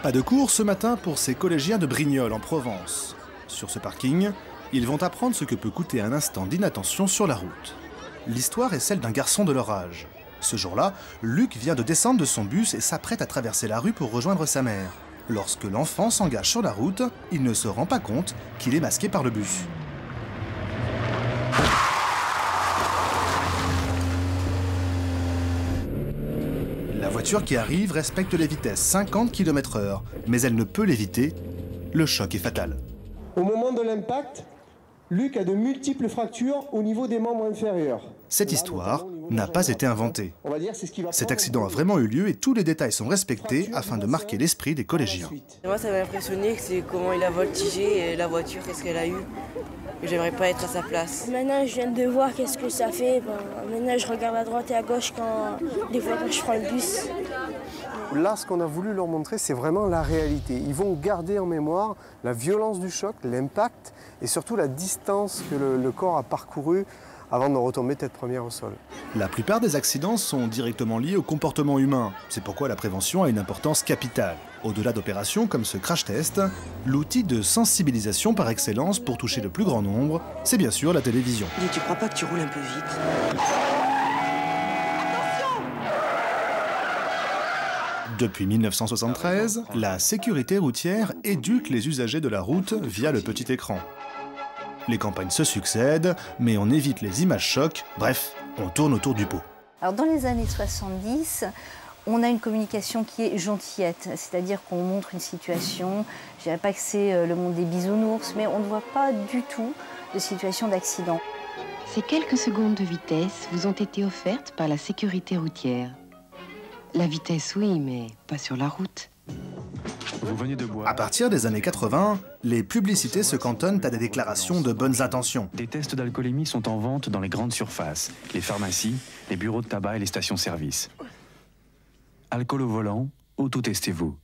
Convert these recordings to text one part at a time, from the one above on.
Pas de cours ce matin pour ces collégiens de Brignoles en Provence. Sur ce parking, ils vont apprendre ce que peut coûter un instant d'inattention sur la route. L'histoire est celle d'un garçon de leur âge. Ce jour-là, Luc vient de descendre de son bus et s'apprête à traverser la rue pour rejoindre sa mère. Lorsque l'enfant s'engage sur la route, il ne se rend pas compte qu'il est masqué par le bus. La voiture qui arrive respecte les vitesses 50 km/h, mais elle ne peut l'éviter. Le choc est fatal. Au moment de l'impact, Luc a de multiples fractures au niveau des membres inférieurs. Cette histoire n'a pas été inventée. Cet accident a vraiment eu lieu et tous les détails sont respectés afin de marquer l'esprit des collégiens. Moi, ça m'a impressionné, c'est comment il a voltigé la voiture, qu'est-ce qu'elle a eu. J'aimerais pas être à sa place. Maintenant, je viens de voir qu'est-ce que ça fait. Maintenant, je regarde à droite et à gauche des fois quand je prends le bus. Là, ce qu'on a voulu leur montrer, c'est vraiment la réalité. Ils vont garder en mémoire la violence du choc, l'impact et surtout la distance que le corps a parcouru avant de retomber tête première au sol. La plupart des accidents sont directement liés au comportement humain. C'est pourquoi la prévention a une importance capitale. Au-delà d'opérations comme ce crash test, l'outil de sensibilisation par excellence pour toucher le plus grand nombre, c'est bien sûr la télévision. Dis, tu crois pas que tu roules un peu vite? Depuis 1973, la sécurité routière éduque les usagers de la route via le petit écran. Les campagnes se succèdent, mais on évite les images chocs, bref, on tourne autour du pot. Alors dans les années 70, on a une communication qui est gentillette, c'est-à-dire qu'on montre une situation, je dirais pas que c'est le monde des bisounours, mais on ne voit pas du tout de situation d'accident. Ces quelques secondes de vitesse vous ont été offertes par la sécurité routière. La vitesse, oui, mais pas sur la route. Vous venez de boire. À partir des années 80, les publicités se cantonnent à des déclarations de bonnes intentions. Des tests d'alcoolémie sont en vente dans les grandes surfaces, les pharmacies, les bureaux de tabac et les stations-service. Alcool au volant, auto-testez-vous.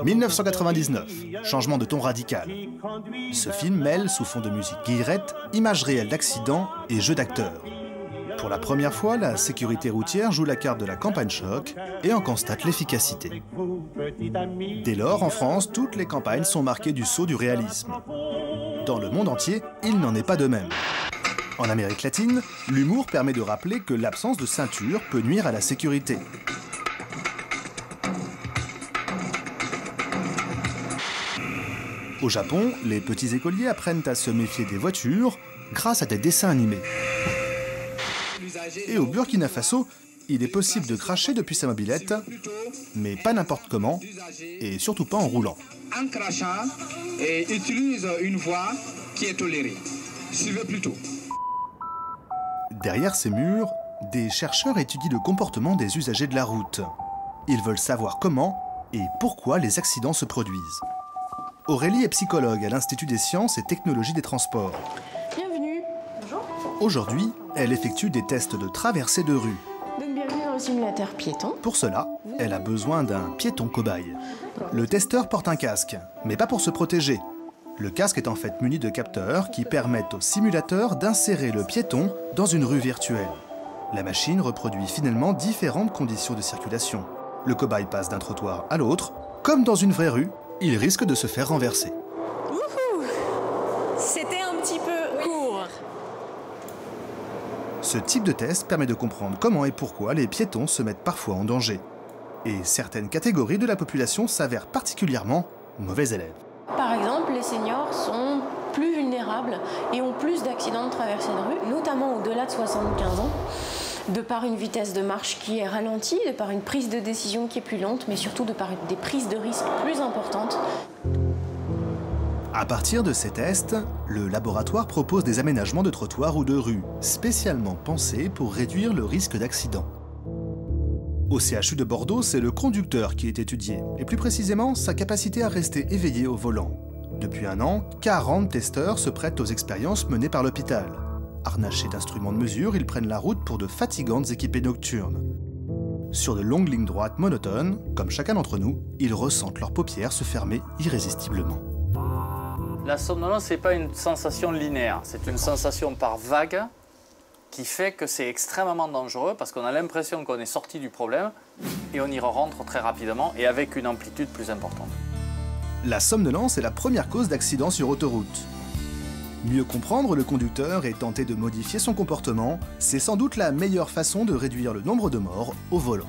1999, changement de ton radical. Ce film mêle, sous fond de musique guillerette, images réelles d'accidents et jeux d'acteurs. Pour la première fois, la sécurité routière joue la carte de la campagne choc et en constate l'efficacité. Dès lors, en France, toutes les campagnes sont marquées du sceau du réalisme. Dans le monde entier, il n'en est pas de même. En Amérique latine, l'humour permet de rappeler que l'absence de ceinture peut nuire à la sécurité. Au Japon, les petits écoliers apprennent à se méfier des voitures grâce à des dessins animés. Et au Burkina Faso, il est possible de cracher depuis sa mobilette, mais pas n'importe comment, et surtout pas en roulant. En crachant, et utilise une voie qui est tolérée. Suivez plutôt. Derrière ces murs, des chercheurs étudient le comportement des usagers de la route. Ils veulent savoir comment et pourquoi les accidents se produisent. Aurélie est psychologue à l'Institut des sciences et technologies des transports. Bienvenue. Bonjour. Aujourd'hui, elle effectue des tests de traversée de rue. Donc bienvenue dans le simulateur piéton. Pour cela, elle a besoin d'un piéton cobaye. Le testeur porte un casque, mais pas pour se protéger. Le casque est en fait muni de capteurs qui permettent au simulateur d'insérer le piéton dans une rue virtuelle. La machine reproduit finalement différentes conditions de circulation. Le cobaye passe d'un trottoir à l'autre. Comme dans une vraie rue, il risque de se faire renverser. Wouhou! C'était un petit peu court. Ce type de test permet de comprendre comment et pourquoi les piétons se mettent parfois en danger. Et certaines catégories de la population s'avèrent particulièrement mauvais élèves. Par exemple, les seniors sont plus vulnérables et ont plus d'accidents de traversée de rue, notamment au-delà de 75 ans, de par une vitesse de marche qui est ralentie, de par une prise de décision qui est plus lente, mais surtout de par des prises de risques plus importantes. À partir de ces tests, le laboratoire propose des aménagements de trottoirs ou de rues, spécialement pensés pour réduire le risque d'accident. Au CHU de Bordeaux, c'est le conducteur qui est étudié, et plus précisément sa capacité à rester éveillé au volant. Depuis un an, 40 testeurs se prêtent aux expériences menées par l'hôpital. Harnachés d'instruments de mesure, ils prennent la route pour de fatigantes équipées nocturnes. Sur de longues lignes droites monotones, comme chacun d'entre nous, ils ressentent leurs paupières se fermer irrésistiblement. La somnolence, ce n'est pas une sensation linéaire, c'est une sensation par vague qui fait que c'est extrêmement dangereux parce qu'on a l'impression qu'on est sorti du problème et on y rentre très rapidement et avec une amplitude plus importante. La somnolence est la première cause d'accident sur autoroute. Mieux comprendre le conducteur et tenter de modifier son comportement, c'est sans doute la meilleure façon de réduire le nombre de morts au volant.